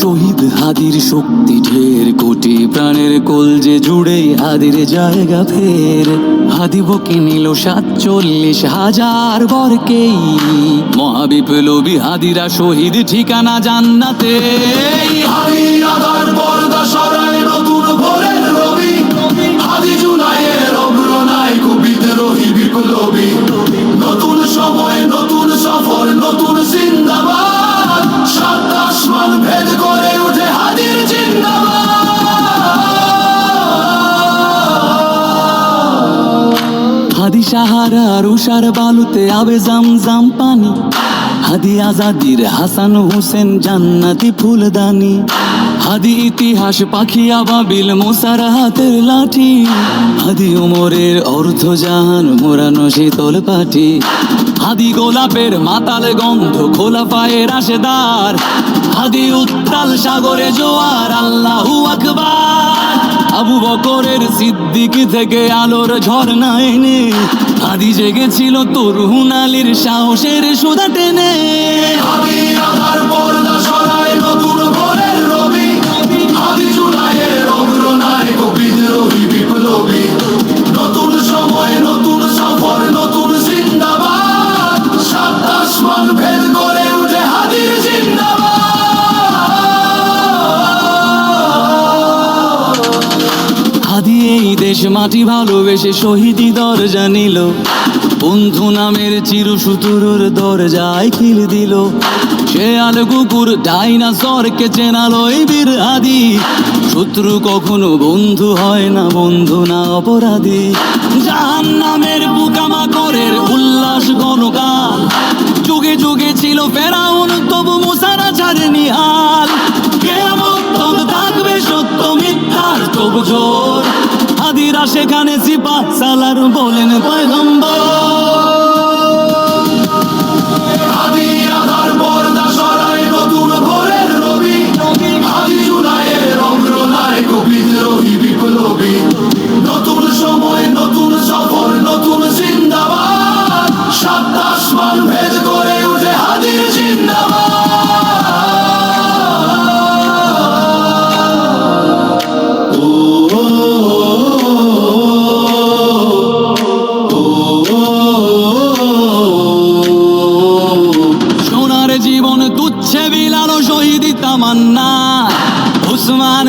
শহীদ হাদির শক্তি ঢের, কোটি প্রাণের কলজে জুড়ে হাদির জায়গা ফের। হাদি বকে নিল ৪৭,০০০ বরকেই, মহাবিপ্লবী হাদিরা শহীদ, ঠিকানা জান্নাতে। হাদি আদার পর্দা সরায় নতুন ভোরের রবি, হাদি জুলাইয়ের অগ্রনায়ক বিদ্রোহী বিপ্লবী। নতুন সময়, নতুন সফর, নতুন জিন্দাবাদ, সাত আসমান ভেদ করে উঠে হাদির জিন্দাবাদ। হাদি সাহারার উষার বালুতে আবে জামজাম পানি, হাদি আজাদির হাসান হোসেন জান্নাতি ফুলদানি। হাদি ইতিহাস পাখি আবাবিল মুসার হাতের লাঠি, হাদি ওমরের অর্ধজাহান মোরানো শীতল পাটি। হাদি গোলাপের মাতাল গন্ধ, খোলাফায়ে রাশেদার, হাদি উত্তাল সাগরে জোয়ার, আল্লাহু আকবার। আবু বকরের সিদ্দিক থেকে আলোর ঝর্ণা এনে, হাদি জেগেছিল তরুণ আলীর সাহসের সুধা টেনে। হাদি আদার পর্দা সরায় নতুন ভোরের রবি, হাদি জুলাইয়ের অগ্রনায়ক বিদ্রোহী বিপ্লবী। নতুন সময়, নতুন সফর, নতুন জিন্দাবাদ, সাত আসমান ভেদ করে উঠে হাদির জিন্দাবাদ। হাদি এই দেশ মাটি ভালোবেসে শহীদি দরজা নিল, বন্ধু নামের চিরসুতুরুর দরজায় খিল দিল। শেয়াল কুকুর ডাইনাসরকে চেনালো এই বীর হাদি, শত্রু কখনো বন্ধু হয় না, বন্ধু না অপরাধী। জাহান্নামের পোকামাকড়ের উল্লাস গণকাল, যুগে যুগে ছিল ফেরাউন, তবু মুসারা ছাড়েনি হাল। কিয়ামত তক থাকবে সত্য মিথ্যার তবু জোর, হাদিরা সেখানে সিপাহ সালার বলেন পয়গম্বর। হাদি আদার পর্দা সরায় নতুন ভোরের রবি, হাদি জুলাইয়ের অগ্রনায়ক বিদ্রোহী বিপ্লবী। নতুন সময়, নতুন সফর, নতুন জিন্দাবাদ, সাত আসমান ভেদ করে উঠে হাদির জিন্দাবাদ। সোনার জীবন তুচ্ছে বিলালো শহীদি তামান্না, উসমান